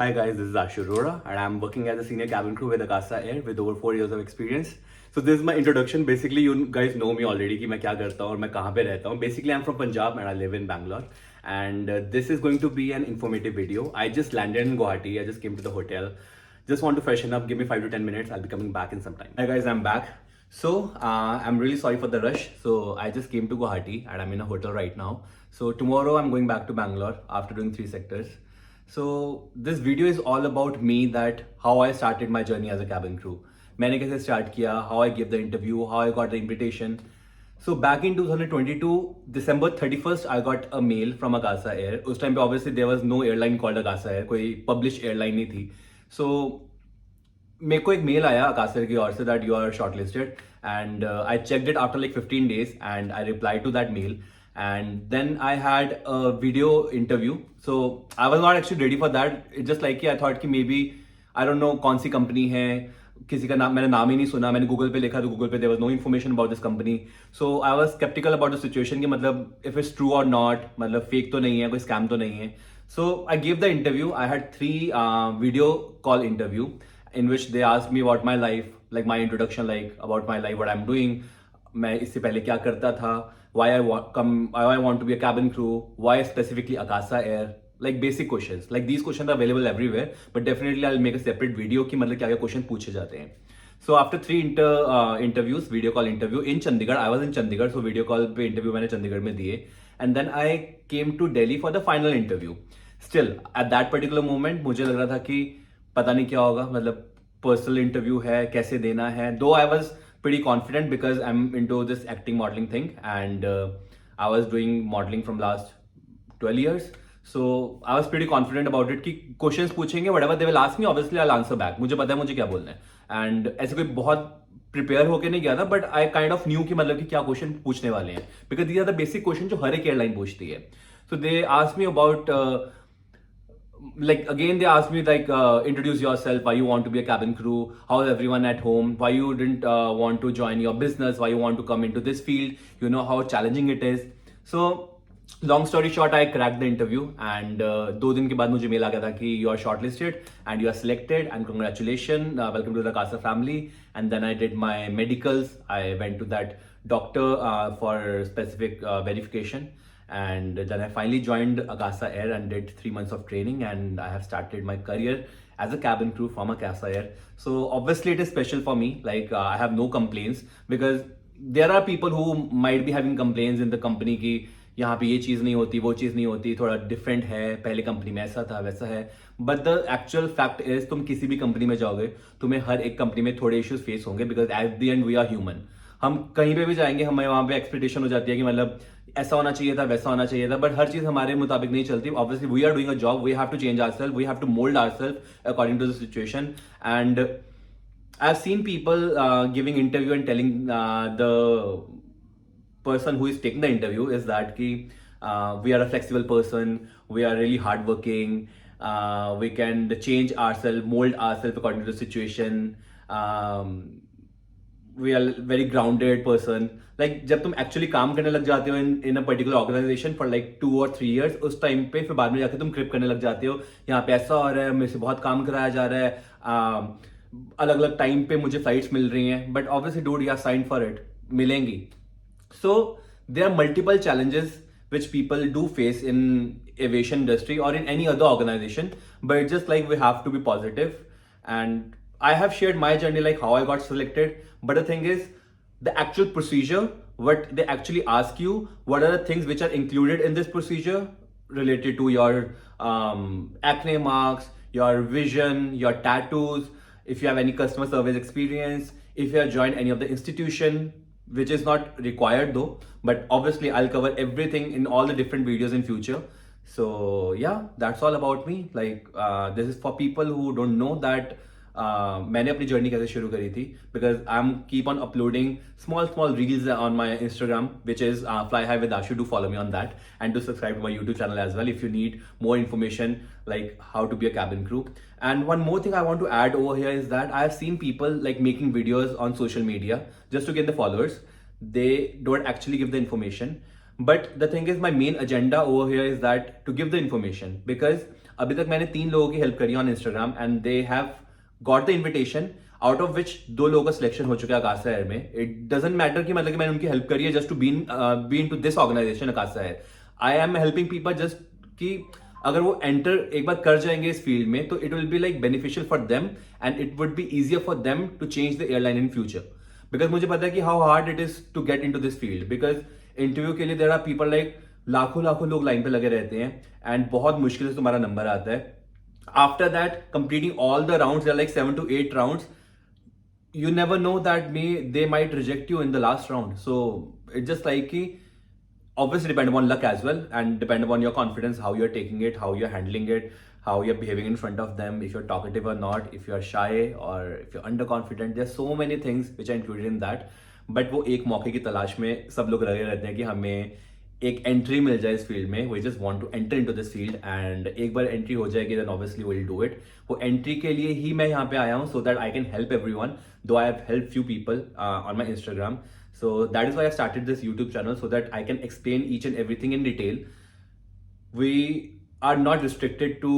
Hi guys, this is Ashu Arora and I'm working as a senior cabin crew with Akasa Air with over 4 years of experience. So this is my introduction. Basically, you guys know me already कि मैं क्या करता हूँ और मैं कहाँ पे रहता हूँ. Basically, I'm from Punjab and I live in Bangalore. And this is going to be an informative video. I just landed in Guwahati. I just came to the hotel. Just want to freshen up. Give me 5 to 10 minutes. I'll be coming back in some time. Hi guys, I'm back. So I'm really sorry for the rush. So I just came to Guwahati and I'm in a hotel right now. So tomorrow I'm going back to Bangalore after doing 3 sectors. So this video is all about me, that how I started my journey as a cabin crew. मैंने कैसे start किया, how I gave the interview, how I got the invitation. So back in 2022, December 31st, I got a mail from Akasa Air. उस time पे obviously there was no airline called Akasa Air, कोई published airline नहीं थी. So मेरे को एक mail आया अकासा की ओर से that you are shortlisted, and I checked it after like 15 days and I replied to that mail. And then I had a video interview. So I was not actually ready for that. It just like I thought कि maybe I don't know कौन सी company है, किसी का नाम मैंने नाम ही नहीं सुना. मैंने गूगल पे लिखा तो गूगल पे there was no information about this company. So I was skeptical about the situation कि मतलब if it's true or not, मतलब fake तो नहीं है, कोई scam तो नहीं है. So I gave the interview. I had 3 video call interview in which they asked me about my life, like my introduction, like about my life, what I'm doing. मैं इससे पहले क्या करता था, why I want to be a cabin crew, why specifically Akasa Air, like basic questions. Like these questions are available everywhere, but definitely I'll make a separate video कि मतलब क्या क्या क्वेश्चन पूछे जाते हैं. So after 3 interviews, video call interview in Chandigarh, I was in Chandigarh, so video call पे interview मैंने चंडीगढ़ में दिए, and then I came to Delhi for the final interview. Still at that particular moment मुझे लग रहा था कि पता नहीं क्या होगा, मतलब पर्सनल इंटरव्यू है, कैसे देना है. Though I was pretty confident because I'm into this acting modeling thing, and I was doing modeling from last 12 years. So I was pretty confident about it कि questions पूछेंगे, whatever they will ask me, obviously I'll answer back. मुझे पता है मुझे क्या बोलना है. And ऐसे कोई बहुत प्रिपेयर होके नहीं गया था, but I kind of knew कि मतलब कि क्या क्वेश्चन पूछने वाले हैं, because these are the basic questions जो हर एक एयरलाइन पूछती है. So they asked me about like again they asked me like introduce yourself, why you want to be a cabin crew, how's everyone at home, why you didn't want to join your business, why you want to come into this field, you know how challenging it is. So long story short, I cracked the interview, and 2 दिन के बाद मुझे mail आ गया था कि you are shortlisted and you are selected and congratulations, welcome to the Akasa family. And then I did my medicals. I went to that doctor for specific verification. And then I finally joined Akasa Air and did 3 months of training, and I have started my career as a cabin crew from Akasa Air. So obviously it is special for me. Like I have no complaints, because there are people who might be having complaints in the company कि यहाँ पे ये चीज़ नहीं होती, वो चीज़ नहीं होती, थोड़ा डिफरेंट है, पहले कंपनी में ऐसा था वैसा है. But the actual fact is तुम किसी भी कंपनी में जाओगे, तुम्हें हर एक कंपनी में थोड़े इश्यूज फेस होंगे, because at the end we are human. हम कहीं पे भी जाएंगे, हमें वहाँ पे एक्सपेक्टेशन हो जाती है कि मतलब ऐसा होना चाहिए था, वैसा होना चाहिए था, बट हर चीज हमारे मुताबिक नहीं चलती. Obviously we are doing a job, we have to change ourselves, we have to mould ourselves according to the situation. And I've seen people giving interview and telling the person who is taking the interview is that ki, we are a flexible person, we are really hardworking, we can change ourselves, mold ourselves according to the situation. We are very grounded person. Like जब तुम actually काम करने लग जाते हो in a particular organization for like 2 or 3 years, उस time पे फिर बाद में जाके तुम क्रिप करने लग जाते हो, यहाँ पे ऐसा हो रहा है, मेरे से बहुत काम कराया जा रहा है, अलग अलग टाइम पे मुझे फ्लाइट्स मिल रही हैं, but obviously dude you are sign for it, मिलेंगी. So there are multiple challenges which people do face in aviation industry or in any other organization, but it's just like we have to be positive. And I have shared my journey, like how I got selected, but the thing is the actual procedure, what they actually ask you, what are the things which are included in this procedure related to your acne marks, your vision, your tattoos, if you have any customer service experience, if you have joined any of the institution, which is not required though, but obviously I'll cover everything in all the different videos in future. So yeah, that's all about me. Like this is for people who don't know that मैंने अपनी journey कैसे शुरू करी थी, because I'm keep on uploading small reels on my Instagram, which is Fly High with Ashu. Do follow me on that, and to subscribe to my YouTube channel as well if you need more information like how to be a cabin crew. And one more thing I want to add over here is that I have seen people like making videos on social media just to get the followers. They don't actually give the information. But the thing is, my main agenda over here is that to give the information, because अभी तक मैंने 3 लोगों की help करी on Instagram and they have got the invitation, out of which 2 लोगों का selection हो चुका है अकाशा एयर में. इट डजेंट मैटर कि मतलब कि मैंने उनकी हेल्प करी है just to be into this organisation Akasa Air. I am helping people just कि अगर वो एंटर एक बार कर जाएंगे इस फील्ड में तो it will be like beneficial for them and it would be easier for them to change the airline in future. Because मुझे पता है कि how hard it is to get into this field. Because interview के लिए there are people like लाखों लाखों लोग line पे लगे रहते हैं एंड बहुत मुश्किल से तुम्हारा नंबर आता है. After that completing all the rounds, there like 7 to 8 rounds, you never know that they might reject you in the last round. So it's just like obviously depend upon luck as well and depend upon your confidence, how you're taking it, how you're handling it, how you're behaving in front of them, if you're talkative or not, if you're shy or if you're underconfident. There's so many things which are included in that. But वो एक मौके की तलाश में सब लोग लगे रहते हैं कि हमें एक एंट्री मिल जाए इस फील्ड में. We just want to enter into this field and एक बार एंट्री हो जाएगी then obviously will do it. वो एंट्री के लिए ही मैं यहाँ पे आया हूँ so that I can help everyone, though I have help few people on my Instagram. So that is why I started this YouTube channel, so that I can explain each and everything in detail. We are not restricted to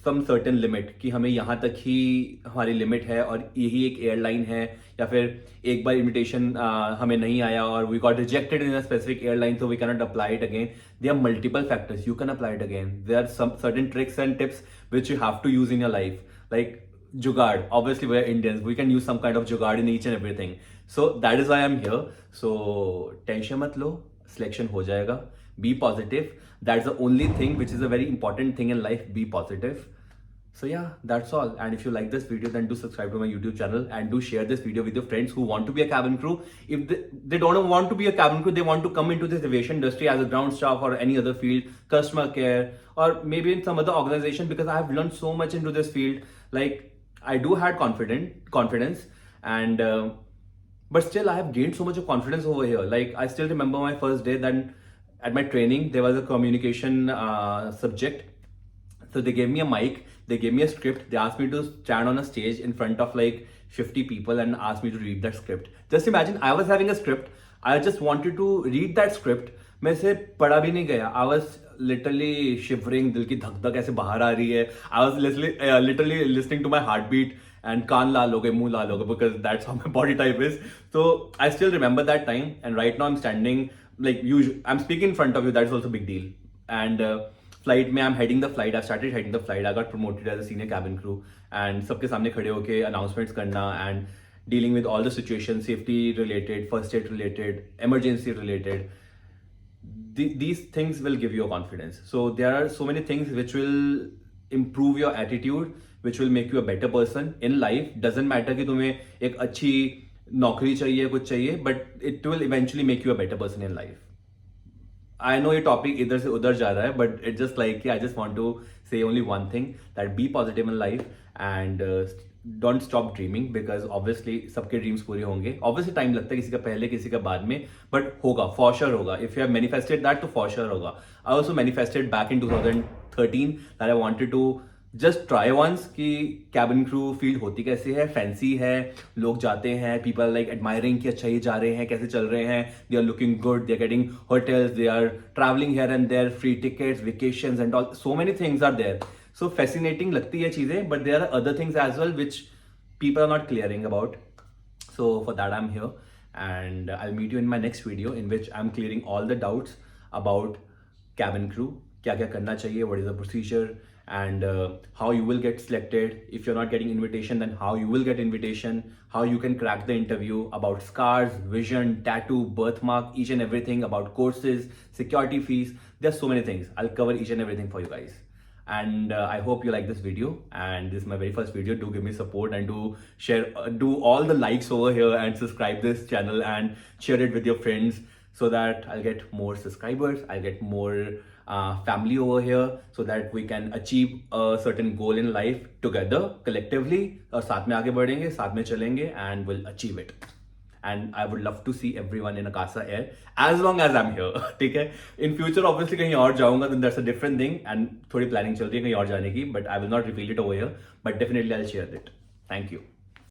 some certain limit कि हमें यहाँ तक ही हमारी limit है और यही एक airline है, या फिर एक बार इन्विटेशन हमें नहीं आया और we got rejected in a specific airline so we cannot apply it again. There are multiple factors. You can apply it again. There are some certain tricks and tips which you have to use in your life, like जुगाड़. Obviously we are Indians, we can use some kind of जुगाड़ in each and everything. So that is why I'm here. So tension मत लो, selection हो जाएगा. Be positive. That's the only thing which is a very important thing in life. Be positive. So yeah, that's all. And if you like this video, then do subscribe to my YouTube channel and do share this video with your friends who want to be a cabin crew. If they don't want to be a cabin crew, they want to come into this aviation industry as a ground staff or any other field, customer care, or maybe in some other organization, because I have learned so much into this field. Like I do had confidence and but still I have gained so much of confidence over here. Like I still remember my first day, then at my training there was a communication subject. So they gave me a mic, they gave me a script, they asked me to stand on a stage in front of like 50 people and asked me to read that script. Just imagine, I was having a script, I just wanted to read that script. मैं इसे पढ़ा भी नहीं गया. I was literally shivering, दिल की धक धक ऐसे बाहर आ रही है. I was literally listening to my heartbeat and कान लाल हो गए, मुंह लाल हो गए, because that's how my body type is. So I still remember that time, and right now I'm standing like usual. I'm speaking in front of you. That's also a big deal. And flight में I am heading the flight. I started heading the flight. I got promoted as a senior cabin crew and सबके सामने खड़े होकर announcements करना and dealing with all the situation, safety related, first aid related, emergency related. These things will give you a confidence. So there are so many things which will improve your attitude, which will make you a better person in life. Doesn't matter कि तुम्हें एक अच्छी नौकरी चाहिए, कुछ चाहिए, but it will eventually make you a better person in life. I know ये topic इधर से उधर जा रहा है, but it's just like I just want to say only one thing, that be positive in life and don't stop dreaming, because obviously सबके dreams पूरे होंगे. Obviously टाइम लगता है, किसी का पहले किसी का बाद में, but होगा, for sure होगा. If you have manifested that, तो for sure होगा. I also manifested back in 2013 that I wanted to just try once कि कैबिन क्रू फील्ड होती कैसे है, फैंसी है, लोग जाते हैं, पीपल लाइक एडमायरिंग कि अच्छा ये जा रहे हैं, कैसे चल रहे हैं, they are looking good, they are getting hotels, they are travelling here and there, free tickets, vacations and all, so many things are there. So fascinating लगती है चीजें, but there are other things as well which people are not clearing about. So for that I am here and I'll meet you in my next video in which I'm clearing all the doubts about cabin crew. क्या क्या करना चाहिए, what is the procedure, and how you will get selected. If you're not getting invitation, then how you will get invitation, how you can crack the interview, about scars, vision, tattoo, birthmark, each and everything, about courses, security fees. There's so many things. I'll cover each and everything for you guys. And I hope you like this video, and this is my very first video. Do give me support and do share, do all the likes over here and subscribe this channel and share it with your friends so that I'll get more subscribers, I'll get more family over here, so that we can achieve a certain goal in life together, collectively. और साथ में आगे बढ़ेंगे, साथ में चलेंगे, and we'll achieve it. And I would love to see everyone in Akasa Air as long as I'm here. ठीक है? In future obviously कहीं और जाऊंगा, then that's a different thing, and थोड़ी planning चल रही है कहीं और जाने की, but I will not reveal it over here, but definitely I'll share it. Thank you.